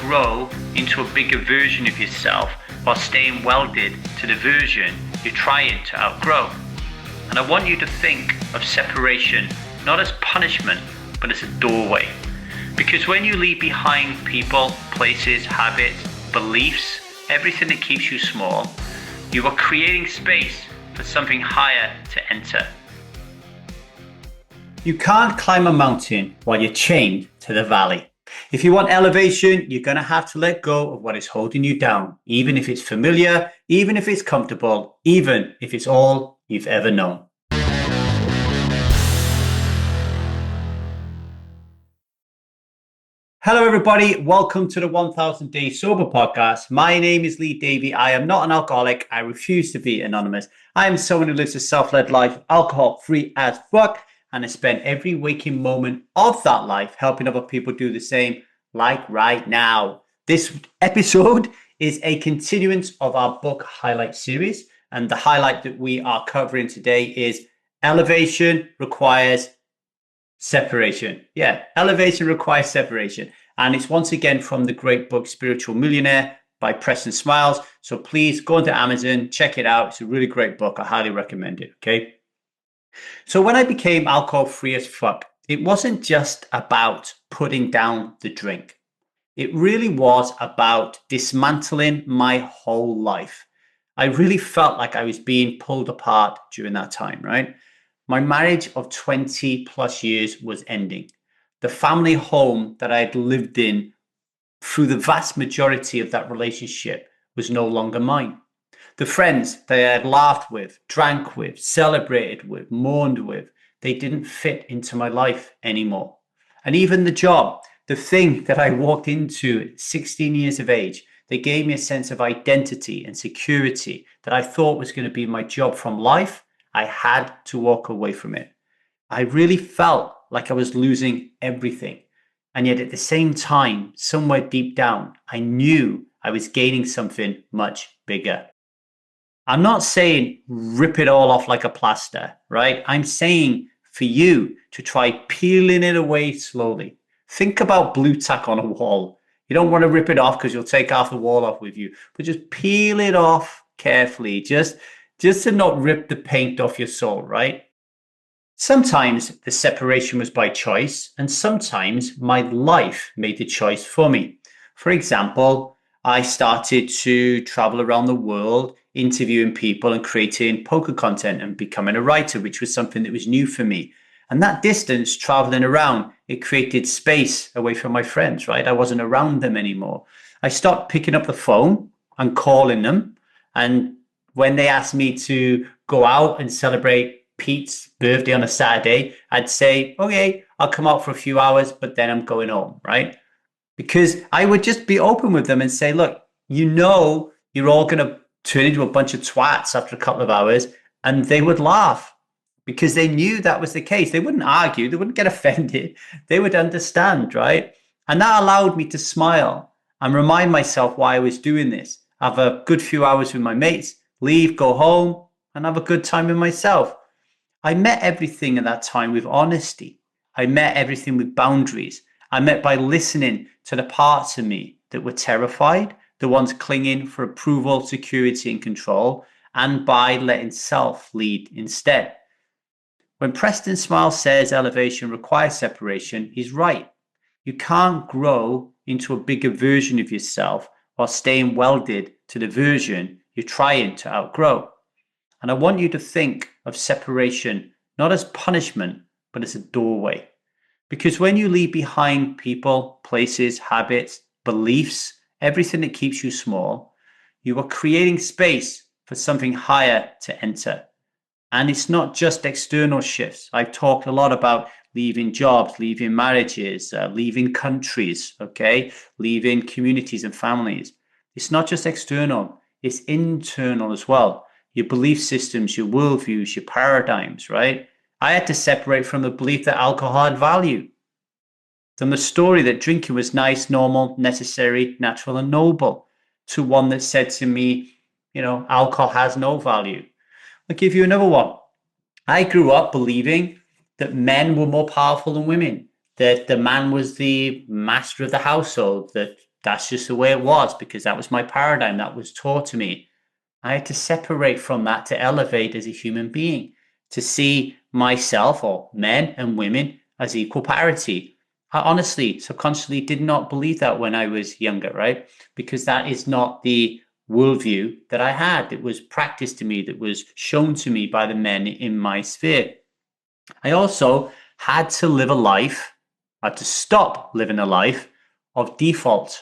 grow into a bigger version of yourself while staying welded to the version you're trying to outgrow. And I want you to think of separation not as punishment, but as a doorway. Because when you leave behind people, places, habits, beliefs, everything that keeps you small, you are creating space for something higher to enter. You can't climb a mountain while you're chained to the valley. If you want elevation, you're going to have to let go of what is holding you down, even if it's familiar, even if it's comfortable, even if it's all you've ever known. Hello, everybody. Welcome to the 1000 Day Sober podcast. My name is Davy. I am not an alcoholic. I refuse to be anonymous. I am someone who lives a self-led life, alcohol-free as fuck, and I spend every waking moment of that life helping other people do the same, like right now. This episode is a continuance of our book highlight series, and the highlight that we are covering today is elevation requires separation. Yeah, elevation requires separation. And it's once again from the great book Spiritual Millionaire by Preston Smiles. So please go into Amazon, check it out. It's a really great book. I highly recommend it. Okay. So when I became alcohol free as fuck, it wasn't just about putting down the drink. It really was about dismantling my whole life. I really felt like I was being pulled apart during that time, right? My marriage of 20 plus years was ending. The family home that I had lived in through the vast majority of that relationship was no longer mine. The friends that I had laughed with, drank with, celebrated with, mourned with, they didn't fit into my life anymore. And even the job, the thing that I walked into at 16 years of age, they gave me a sense of identity and security that I thought was going to be my job from life. I had to walk away from it. I really felt like I was losing everything. And yet at the same time, somewhere deep down, I knew I was gaining something much bigger. I'm not saying rip it all off like a plaster, right? I'm saying for you to try peeling it away slowly. Think about blue tack on a wall. You don't want to rip it off because you'll take half the wall off with you, but just peel it off carefully. Just to not rip the paint off your soul, right? Sometimes the separation was by choice, and sometimes my life made the choice for me. For example, I started to travel around the world, interviewing people and creating poker content and becoming a writer, which was something that was new for me. And that distance, traveling around, it created space away from my friends, right? I wasn't around them anymore. I stopped picking up the phone and calling them, and when they asked me to go out and celebrate Pete's birthday on a Saturday, I'd say, okay, I'll come out for a few hours, but then I'm going home, right? Because I would just be open with them and say, look, you're all going to turn into a bunch of twats after a couple of hours. And they would laugh because they knew that was the case. They wouldn't argue. They wouldn't get offended. They would understand, right? And that allowed me to smile and remind myself why I was doing this. Have a good few hours with my mates, leave, go home, and have a good time with myself. I met everything at that time with honesty. I met everything with boundaries. I met by listening to the parts of me that were terrified, the ones clinging for approval, security, and control, and by letting self lead instead. When Preston Smile says elevation requires separation, he's right. You can't grow into a bigger version of yourself while staying welded to the version you're trying to outgrow. And I want you to think of separation not as punishment, but as a doorway. Because when you leave behind people, places, habits, beliefs, everything that keeps you small, you are creating space for something higher to enter. And it's not just external shifts. I've talked a lot about leaving jobs, leaving marriages, leaving countries, okay? Leaving communities and families. It's not just external, it's internal as well. Your belief systems, your worldviews, your paradigms, right? I had to separate from the belief that alcohol had value, from the story that drinking was nice, normal, necessary, natural, and noble, to one that said to me, alcohol has no value. I'll give you another one. I grew up believing that men were more powerful than women, that the man was the master of the household, that That's just the way it was because that was my paradigm that was taught to me. I had to separate from that to elevate as a human being, to see myself or men and women as equal parity. I honestly, subconsciously did not believe that when I was younger, right? Because that is not the worldview that I had. It was practiced to me, that was shown to me by the men in my sphere. I also had to live a life, I had to stop living a life of default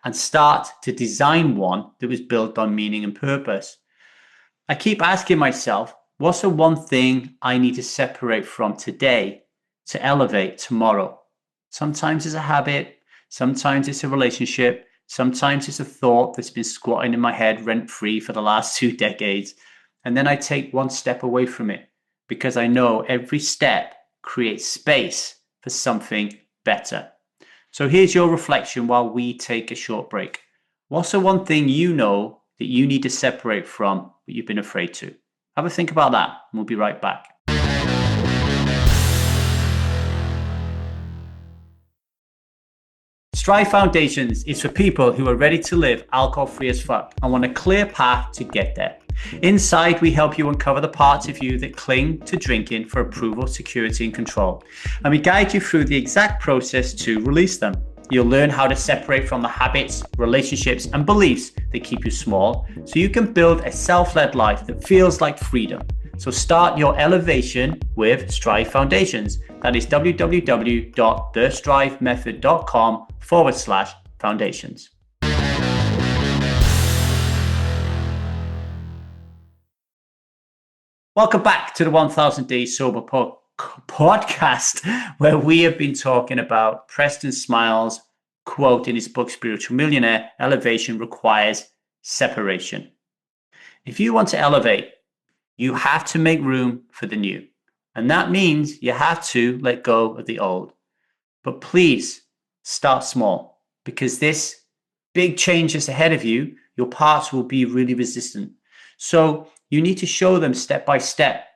and start to design one that was built on meaning and purpose. I keep asking myself, what's the one thing I need to separate from today to elevate tomorrow? Sometimes it's a habit, sometimes it's a relationship, sometimes it's a thought that's been squatting in my head rent free for the last 2 decades. And then I take one step away from it because I know every step creates space for something better. So here's your reflection while we take a short break. What's the one thing you know that you need to separate from but you've been afraid to? Have a think about that, and we'll be right back. Strive Foundations is for people who are ready to live alcohol-free as fuck and want a clear path to get there. Inside, we help you uncover the parts of you that cling to drinking for approval, security, and control. And we guide you through the exact process to release them. You'll learn how to separate from the habits, relationships, and beliefs that keep you small so you can build a self-led life that feels like freedom. So start your elevation with Strive Foundations. That is www.thestrivemethod.com/foundations. Welcome back to the 1000 Days Sober podcast, where we have been talking about Preston Smiles' quote in his book, Spiritual Millionaire: elevation requires separation. If you want to elevate, you have to make room for the new. And that means you have to let go of the old. But please start small, because this big change is ahead of you. Your parts will be really resistant. So you need to show them step by step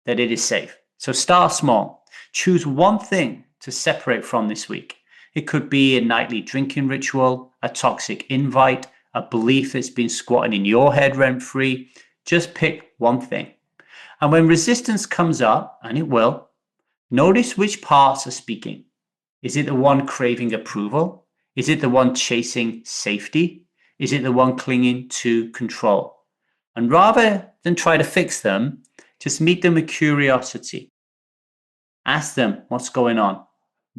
that it is safe. So start small. Choose one thing to separate from this week. It could be a nightly drinking ritual, a toxic invite, a belief that's been squatting in your head rent-free. Just pick one thing. And when resistance comes up, and it will, notice which parts are speaking. Is it the one craving approval? Is it the one chasing safety? Is it the one clinging to control? And rather than try to fix them, just meet them with curiosity. Ask them what's going on.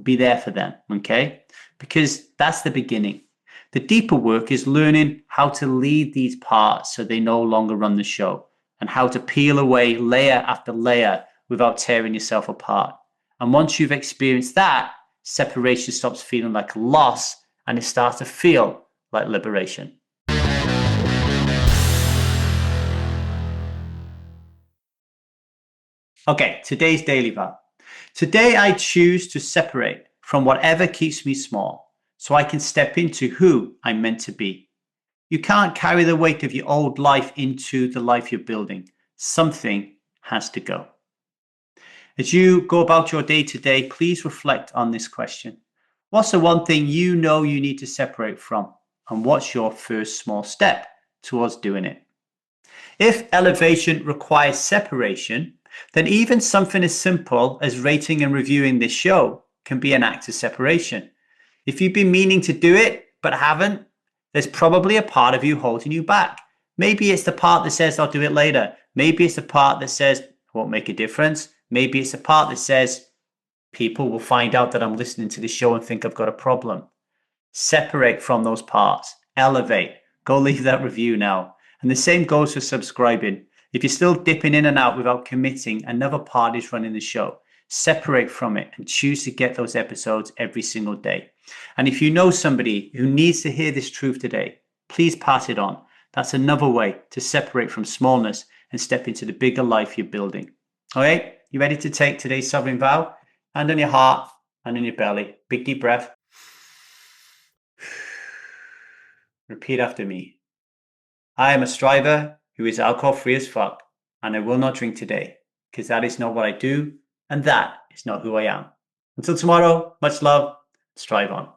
Be there for them, okay? Because that's the beginning. The deeper work is learning how to lead these parts so they no longer run the show, and how to peel away layer after layer without tearing yourself apart. And once you've experienced that, separation stops feeling like a loss and it starts to feel like liberation. Okay, today's daily vow. Today I choose to separate from whatever keeps me small so I can step into who I'm meant to be. You can't carry the weight of your old life into the life you're building. Something has to go. As you go about your day today, please reflect on this question. What's the one thing you know you need to separate from? And what's your first small step towards doing it? If elevation requires separation, then even something as simple as rating and reviewing this show can be an act of separation. If you've been meaning to do it but haven't, there's probably a part of you holding you back. Maybe it's the part that says, I'll do it later. Maybe it's the part that says, it won't make a difference. Maybe it's the part that says, people will find out that I'm listening to this show and think I've got a problem. Separate from those parts. Elevate. Go leave that review now. And the same goes for subscribing. If you're still dipping in and out without committing, another part is running the show. Separate from it and choose to get those episodes every single day. And if you know somebody who needs to hear this truth today, please pass it on. That's another way to separate from smallness and step into the bigger life you're building. All right, you ready to take today's sovereign vow? Hand on your heart, hand on your belly. Big deep breath. Repeat after me. I am a striver who is alcohol free as fuck, and I will not drink today, because that is not what I do, and that is not who I am. Until tomorrow, much love, strive on.